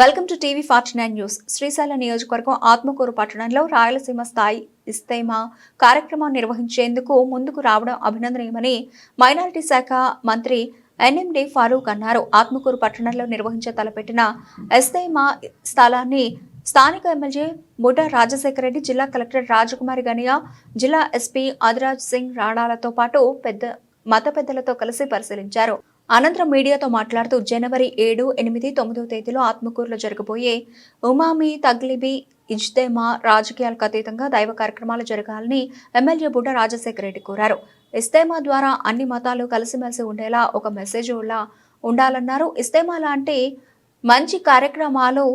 Welcome to TV 49 news. Srisaila నియోజకవర్గం ఆత్మకూరు పట్టణంలో రాయలసీమ స్థాయి ఇస్తేమా కార్యక్రమం నిర్వహించేందుకు ముందుకు రావడం అభినందనీయమని మైనారిటీ శాఖ మంత్రి ఎన్ఎండి ఫారూక్ అన్నారు. ఆత్మకూరు పట్టణంలో నిర్వహించే తలపెట్టిన ఇస్తేమా స్థలాన్ని స్థానిక ఎమ్మెల్యే బుడ్డ రాజశేఖర రెడ్డి, జిల్లా కలెక్టర్ రాజకుమారి గనియా, జిల్లా ఎస్పీ ఆదిరాజ్ సింగ్ రాడాలతో పాటు మత పెద్దలతో కలిసి పరిశీలించారు. అనంతరం మీడియాతో మాట్లాడుతూ జనవరి 7, 8, 9 తేదీలో ఆత్మకూరులో జరగబోయే ఉమామి తగ్లిబీ ఇజ్తేమా రాజకీయాలకు అతీతంగా దైవ కార్యక్రమాలు జరగాలని ఎమ్మెల్యే బుడ్డ రాజశేఖర రెడ్డి కోరారు. ఇస్తేమా ద్వారా అన్ని మతాలు కలిసిమెలిసి ఉండేలా ఒక మెసేజ్ ఉండాలన్నారు. ఇస్తేమా లాంటి మంచి కార్యక్రమాలు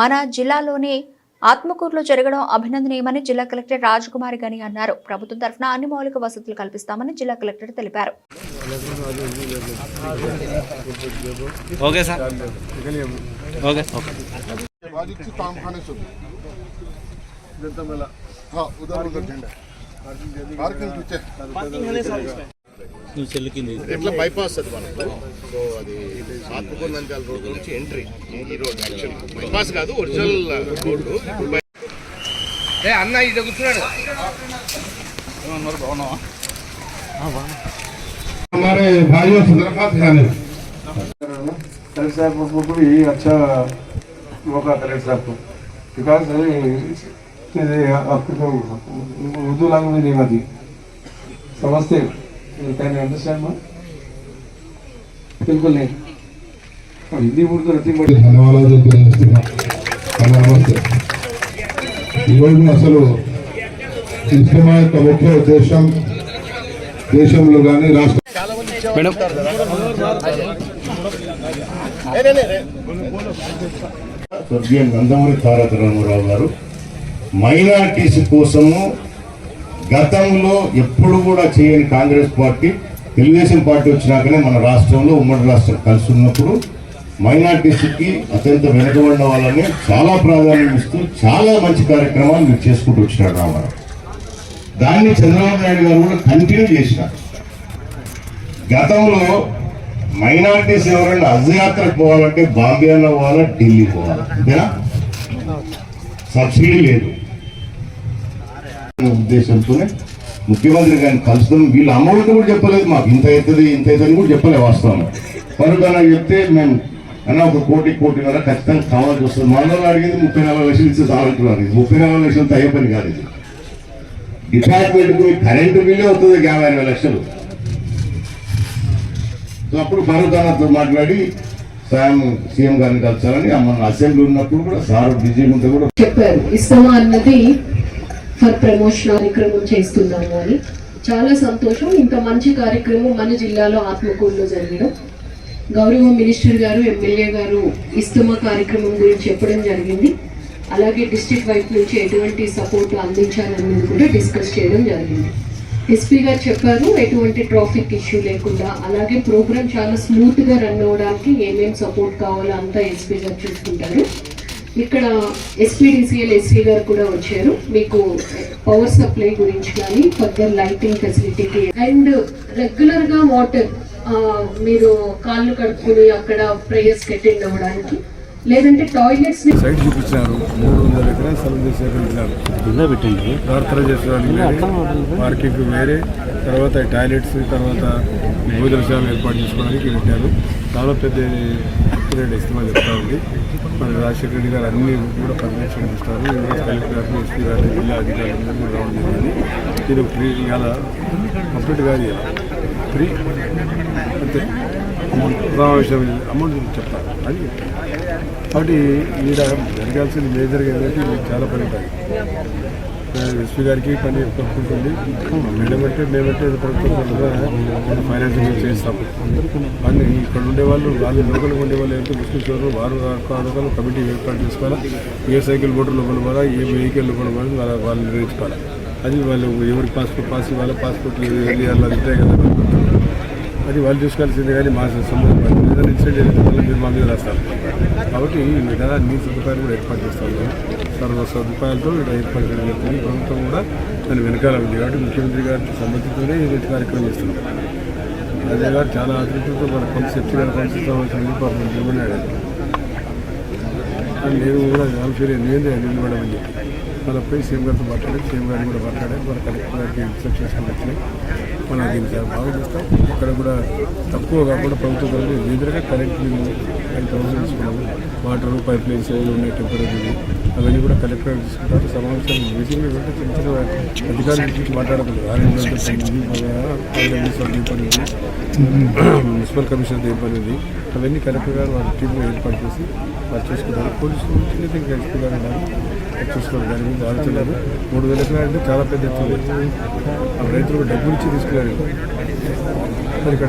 మన జిల్లాలోనే ఆత్మకూరులో జరగడం అభినందనీయమని జిల్లా కలెక్టర్ రాజకుమారి గని అన్నారు. ప్రభుత్వం తరఫున అన్ని మౌలిక వసతులు కల్పిస్తామని జిల్లా కలెక్టర్ తెలిపారు. ఎట్లా బైపాస్ అది మనకు. సో అది ఆత్మకూరు నంద్యాల రోడ్ నుంచి ఎంట్రీ ఈ రోడ్ యాక్చువల్ బైపాస్ కాదు, ఒరిజినల్ రోడ్డు. అన్న ఇటు కూర్చున్నాడు. हमारे भाइयों से दरख्वास्त खाने कलेक्टर साहब को भी अच्छा मौका कलेक्टर साहब को, बिकॉज आपको उर्दू लैंग्वेज नहीं आती, समझते कैन अंडरस्टैंड मैम? बिल्कुल नहीं. हिंदी उर्दू नथिंग बट ధన్యవాదాలు తెలియజేస్తున్నాం. నమస్తే. ఈరోజు అసలు ఇస్లామా యొక్క ముఖ్య ఉద్దేశం దేశంలో కానీ రాష్ట్ర స్వర్గీయ నందమూరి తారక రామారావు గారు మైనారిటీస్ కోసము గతంలో ఎప్పుడు కూడా చేయని కాంగ్రెస్ పార్టీ, తెలుగుదేశం పార్టీ వచ్చినాకనే మన రాష్ట్రంలో ఉమ్మడి రాష్ట్రం కలిసి ఉన్నప్పుడు మైనారిటీస్కి అత్యంత వెనుకబడిన వాళ్ళని చాలా ప్రాధాన్యం ఇస్తూ చాలా మంచి కార్యక్రమాలు మీరు చేసుకుంటూ వచ్చినాడు రామారావు. దాన్ని చంద్రబాబు నాయుడు గారు కూడా కంటిన్యూ చేసినారు. గతంలో మైనారిటీస్ ఎవరైనా హజ్ యాత్రకు పోవాలంటే బాంబే అన్న పోవాలా, ఢిల్లీ పోవాలా, అంతేనా? సబ్సిడీ లేదు. ఉద్దేశంతోనే ముఖ్యమంత్రి గారిని కలుస్తాం. వీళ్ళు అమౌంట్ కూడా చెప్పలేదు మాకు, ఇంత అవుతుంది ఇంత అవుతుంది కూడా చెప్పలేదు. వాస్తవం మరొకనా చెప్తే మేము అన్న 1 కోటి 1.5 కోటి ఖచ్చితంగా కావాల్సి వస్తుంది. మనలో అడిగింది 34 లక్షలు ఇస్తే సాగుతున్నారు. 34 లక్షలతో అయ్యే పని కాదు. ఇది డిపార్ట్మెంట్కు కరెంటు బిల్లు అవుతుంది 52 లక్షలు. సో అప్పుడు ఫరూక్ మాట్లాడి సీఎం గారిని కలిసారని మన అసెంబ్లీ ఉన్నప్పుడు కూడా సార్ బిజీగా ఉంటే కూడా చెప్పారు. ఇస్తమా అన్నది ఫర్ ప్రమోషన్ కార్యక్రమం చేస్తున్నాము అని. చాలా సంతోషం. ఇంత మంచి కార్యక్రమం మన జిల్లాలో ఆత్మకూరులో జరగడం. గౌరవ మినిస్టర్ గారు, ఎమ్మెల్యే గారు ఇస్తమా కార్యక్రమం గురించి చెప్పడం జరిగింది. అలాగే డిస్ట్రిక్ట్ వైపు నుంచి ఎటువంటి సపోర్ట్ అందించాలనేది కూడా డిస్కస్ చేయడం జరిగింది. ఎస్పీ గారు చెప్పారు ఎటువంటి ట్రాఫిక్ ఇష్యూ లేకుండా, అలాగే ప్రోగ్రామ్ చాలా స్మూత్గా రన్ అవ్వడానికి ఏమేమి సపోర్ట్ కావాలో అంతా ఎస్పీ గారు చూసుకుంటారు. ఇక్కడ ఎస్పీడీసీఎల్ ఎస్సీ గారు కూడా వచ్చారు. మీకు పవర్ సప్లై గురించి కానీ ఫర్దర్ లైటింగ్ ఫెసిలిటీకి అండ్ రెగ్యులర్గా వాటర్ మీరు కాళ్ళు కడుక్కుని అక్కడ ప్రేయర్స్కి అటెండ్ అవ్వడానికి, లేదంటే టాయిలెట్స్ సైట్ చూపించారు. 300 ఎకరాల స్థలం సేకరించారు. ప్రార్థన చేసుకోవడానికి పార్కింగ్ వేరే, తర్వాత టాయిలెట్స్, తర్వాత భోజనశాలను ఏర్పాటు చేసుకోవడానికి పెట్టారు. చాలా పెద్ద ఇష్టమని చెప్తా ఉంది. మన రాజశేఖర రెడ్డి గారు అన్ని కూడా పర్యవేక్షణ ఇస్తారు. కలెక్టర్ గారిని, ఎస్పీ గారిని, జిల్లా అధికారులు కూడా రావడం జరిగింది. ఇది ఫ్రీ ఇలా కంప్లీట్ కాదు, ఫ్రీ అంతే. సమావేశం అమౌంట్ చెప్తారు అది. కాబట్టి ఈడ జరగాల్సింది మేజర్గా ఏంటంటే చాలా పని ఉంటుంది. ఎస్పీ గారికి పని ఉంటుంది. మేమంటే ఫైనాన్షియల్ చేస్తాము. కానీ ఇక్కడ ఉండేవాళ్ళు, లోకల్గా ఉండేవాళ్ళు ఏంటంటే ముస్లిమ్స్ వారు అడగాలి. కమిటీ ఏర్పాటు చేసుకోవాలా. ఏ సైకిల్ మోటార్ లోపల పోవాలా, ఏ వెహికల్ లోపల పోవాలా వాళ్ళు నిర్వహించుకోవాలి. అది వాళ్ళు ఎవరికి పాస్ వాళ్ళ పాస్పోర్ట్లు వెళ్ళి అలా ఉంటాయి కదా, అది వాళ్ళు చూసుకోవాల్సిందే. కానీ మా సంబంధం ఏదైనా ఇన్సిడెంట్ జరిగితే మళ్ళీ మీరు మా మీద రాస్తారు. కాబట్టి ఇక్కడ అన్ని సదుపాయాలు కూడా ఏర్పాటు చేస్తాము. సర్వ సదుపాయాలతో ఇక్కడ ఏర్పాటు చేయడం జరుగుతుంది. ప్రభుత్వం కూడా దాన్ని వెనకాల ఉంది. కాబట్టి ముఖ్యమంత్రి గారికి సంబంధించుతూనే ఈ కార్యక్రమం చేస్తున్నాం. అదే గారు చాలా ఆతృతతో మన కొంత శక్తి గారు పంపిస్తామని పాపం నిర్మన్నాడు. నేను కూడా ఆల్ఫీర్ నేనే నిలబడమని అని చెప్పి వాళ్ళ పోయి సీఎం గారితో మాట్లాడారు, సీఎం గారిని కూడా మాట్లాడారు, వాళ్ళ కలెక్టర్ గారికి ఇన్స్ట్రక్షన్స్ వచ్చినాయి. మనం దీన్ని చాలా బాగా చేస్తాం. ఇక్కడ కూడా తక్కువ కాకుండా ప్రభుత్వం తరఫున ఎదురుగా కరెంట్ బిల్లు 5,000 తీసుకున్నాము. వాటర్ పైప్ లైన్స్ ఏమైనా ఉన్నాయి టెంపరీ అవన్నీ కూడా కలెక్టర్ గారు తీసుకుంటారు. సమావేశాలు మీటింగ్లు పెట్టి చిన్న చిన్న అధికారుల గురించి మాట్లాడదు. మున్సిపల్ కమిషనర్ ఏర్పడింది అవన్నీ కలెక్టర్ గారు వాళ్ళ టీంలో ఏర్పాటు చేసి వాళ్ళు చూసుకుంటారు. పోలీసులు చిన్న ఇంకా ఎక్స్పీరియన్స్ చూసుకోవాలి. దాని గురించి ఆలోచనలు 3,000 ఎకరాలు అంటే చాలా పెద్ద ఎత్తున రైతులకు డబ్బులు ఇచ్చి తీసుకున్నారు. మరి ఇక్కడ